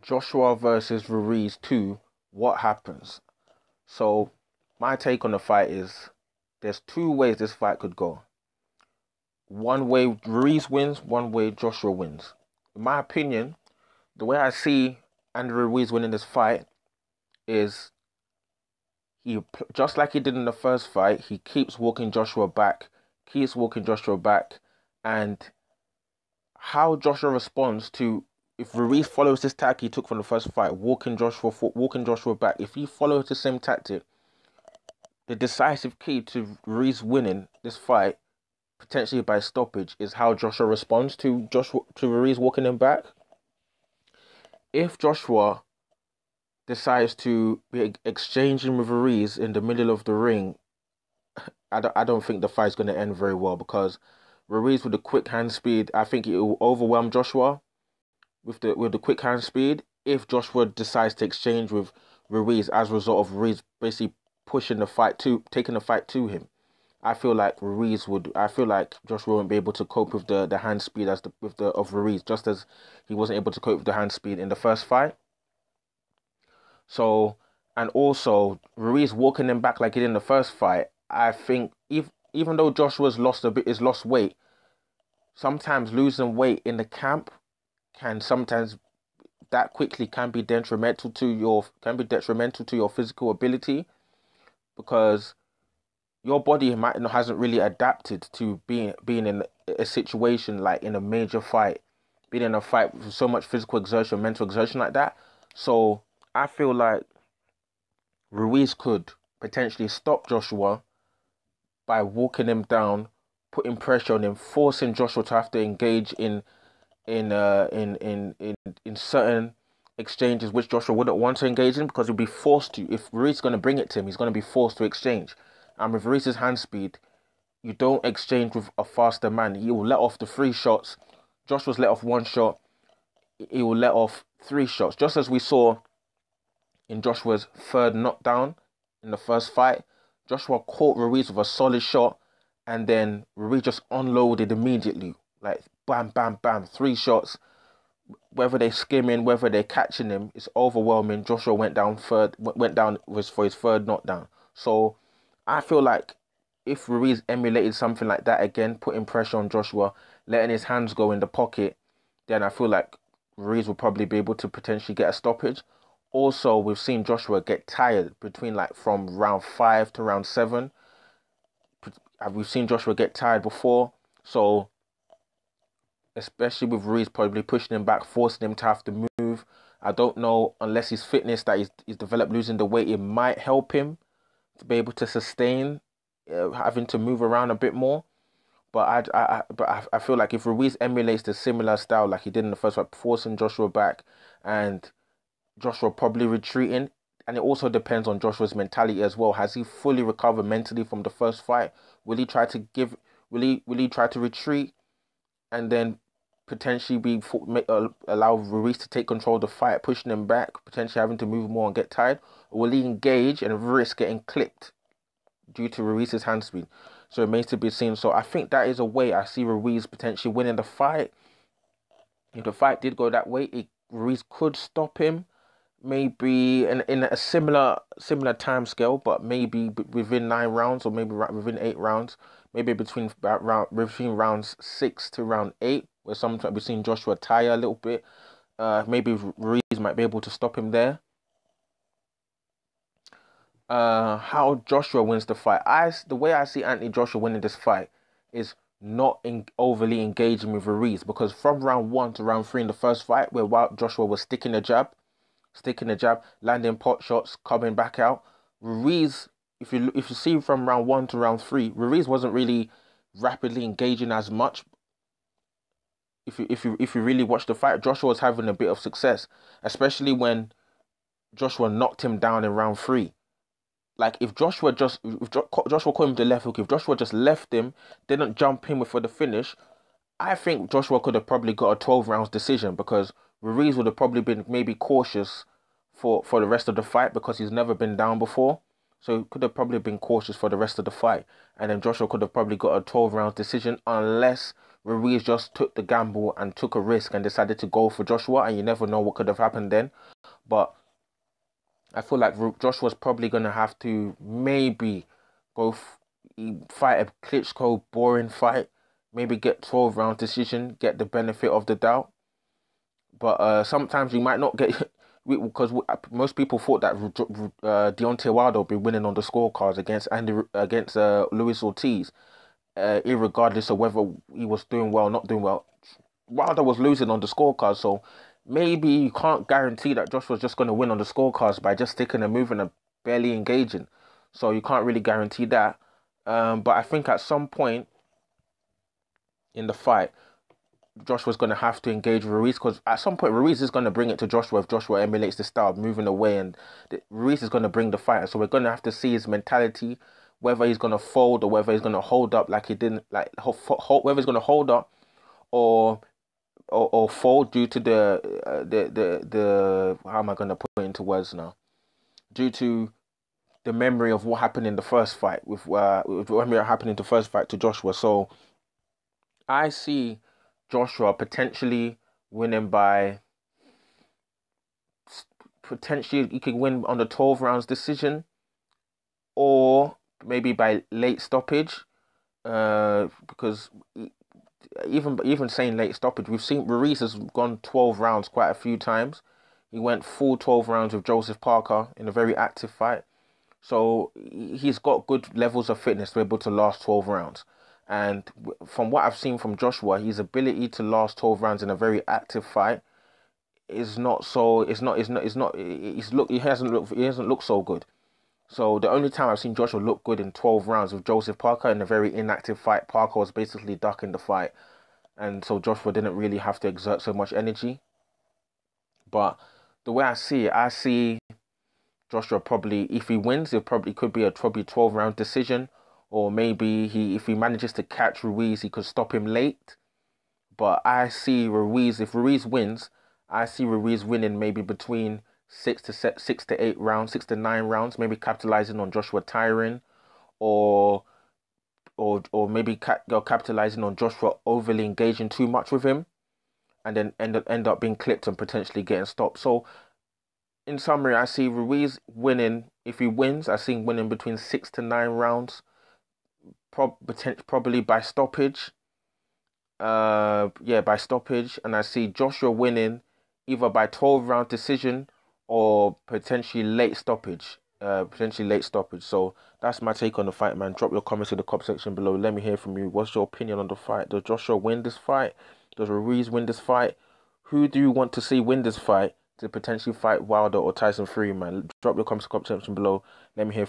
Joshua versus Ruiz 2, what happens? So, my take on the fight is there's two ways this fight could go. One way Ruiz wins, one way Joshua wins. In my opinion, the way I see Andrew Ruiz winning this fight is just like he did in the first fight, he keeps walking Joshua back, and how Joshua responds to if Ruiz follows this tactic he took from the first fight, walking Joshua back. If he follows the same tactic, the decisive key to Ruiz winning this fight, potentially by stoppage, is how Joshua responds to Ruiz walking him back. If Joshua decides to be exchanging with Ruiz in the middle of the ring, I don't think the fight's going to end very well because Ruiz with the quick hand speed, I think it will overwhelm Joshua with the quick hand speed. If Joshua decides to exchange with Ruiz as a result of Ruiz basically taking the fight to him, I feel like Joshua won't be able to cope with the hand speed of Ruiz, just as he wasn't able to cope with the hand speed in the first fight. So, and also Ruiz walking him back like he did in the first fight, I think even though Joshua's lost weight, sometimes losing weight in the camp can sometimes that quickly can be detrimental to your physical ability, because your body hasn't really adapted to being in a situation like in a major fight, being in a fight with so much physical exertion, mental exertion like that. So I feel like Ruiz could potentially stop Joshua by walking him down, putting pressure on him, forcing Joshua to have to engage in certain exchanges which Joshua wouldn't want to engage in, because he'll be forced to. If Ruiz is going to bring it to him, he's going to be forced to exchange. And with Ruiz's hand speed, you don't exchange with a faster man. He will let off the 3 shots. Joshua's let off 1 shot. He will let off 3 shots, just as we saw in Joshua's third knockdown in the first fight. Joshua caught Ruiz with a solid shot, and then Ruiz just unloaded immediately. Like, bam, bam, bam, 3 shots. Whether they're skimming, whether they're catching him, it's overwhelming. Joshua went down for his third knockdown. So I feel like if Ruiz emulated something like that again, putting pressure on Joshua, letting his hands go in the pocket, then I feel like Ruiz will probably be able to potentially get a stoppage. Also, we've seen Joshua get tired from round 5 to round 7. We've seen Joshua get tired before, so especially with Ruiz probably pushing him back, forcing him to have to move. I don't know, unless his fitness that he's developed losing the weight, it might help him to be able to sustain having to move around a bit more. But I feel like if Ruiz emulates the similar style like he did in the first fight, forcing Joshua back and Joshua probably retreating, and it also depends on Joshua's mentality as well. Has he fully recovered mentally from the first fight? Will he try to retreat and then potentially allow Ruiz to take control of the fight, pushing him back, potentially having to move more and get tired? Or will he engage and risk getting clipped due to Ruiz's hand speed? So it remains to be seen. So I think that is a way I see Ruiz potentially winning the fight. If the fight did go that way, Ruiz could stop him, maybe in a similar time scale, but maybe within 9 rounds or maybe within 8 rounds, maybe between rounds 6 to round 8, where sometimes we've seen Joshua tire a little bit. Maybe Ruiz might be able to stop him there. How Joshua wins the fight. The way I see Anthony Joshua winning this fight is not overly engaging with Ruiz, because from round 1 to round 3 in the first fight, where Joshua was sticking the jab, landing pot shots, coming back out, Ruiz, if you see from round 1 to round 3, Ruiz wasn't really rapidly engaging as much. If you really watch the fight, Joshua was having a bit of success, especially when Joshua knocked him down in round 3. Like, if Joshua caught him with the left hook, if Joshua just left him, didn't jump in for the finish, I think Joshua could have probably got a 12 rounds decision, because Ruiz would have probably been maybe cautious for the rest of the fight, because he's never been down before. So he could have probably been cautious for the rest of the fight. And then Joshua could have probably got a 12 rounds decision, unless Ruiz just took the gamble and took a risk and decided to go for Joshua, and you never know what could have happened then. But I feel like Joshua's probably going to have to maybe fight a Klitschko boring fight, maybe get 12 round decision, get the benefit of the doubt. But sometimes you might not get because most people thought that Deontay Wilder would be winning on the scorecards against Luis Ortiz, irregardless of whether he was doing well or not doing well. Wilder was losing on the scorecards, so maybe you can't guarantee that Joshua's just going to win on the scorecards by just sticking and moving and barely engaging. So you can't really guarantee that. But I think at some point in the fight, Joshua's going to have to engage Ruiz, because at some point Ruiz is going to bring it to Joshua if Joshua emulates the style of moving away, and Ruiz is going to bring the fight. So we're going to have to see his mentality, whether he's going to fold or whether he's going to hold up like he didn't, whether he's going to hold up or fold due to the how am I going to put it into words now? Due to the memory of what happened in the first fight with what happened in the first fight to Joshua. So I see Joshua potentially winning by potentially he could win on the 12 rounds decision, or maybe by late stoppage. Because even saying late stoppage, we've seen Ruiz has gone 12 rounds quite a few times. He went full 12 rounds with Joseph Parker in a very active fight. So he's got good levels of fitness to be able to last 12 rounds. And from what I've seen from Joshua, his ability to last 12 rounds in a very active fight is not so. He hasn't looked so good. So the only time I've seen Joshua look good in 12 rounds with Joseph Parker in a very inactive fight, Parker was basically ducking the fight, and so Joshua didn't really have to exert so much energy. But the way I see Joshua probably, if he wins, it probably could be a 12 round decision, or maybe if he manages to catch Ruiz, he could stop him late. But I see Ruiz, if Ruiz wins, I see Ruiz winning maybe between 6 to 8 rounds, 6 to 9 rounds, maybe capitalizing on Joshua tiring, or maybe capitalizing on Joshua overly engaging too much with him, and then end up being clipped and potentially getting stopped. So in summary, I see Ruiz winning. If he wins, I see him winning between 6 to 9 rounds, probably by stoppage. By stoppage, and I see Joshua winning either by 12 round decision or potentially late stoppage. So that's my take on the fight, man. Drop your comments in the comment section below. Let me hear from you. What's your opinion on the fight? Does Joshua win this fight? Does Ruiz win this fight? Who do you want to see win this fight to potentially fight Wilder or Tyson Fury, man? Drop your comments in the comment section below. Let me hear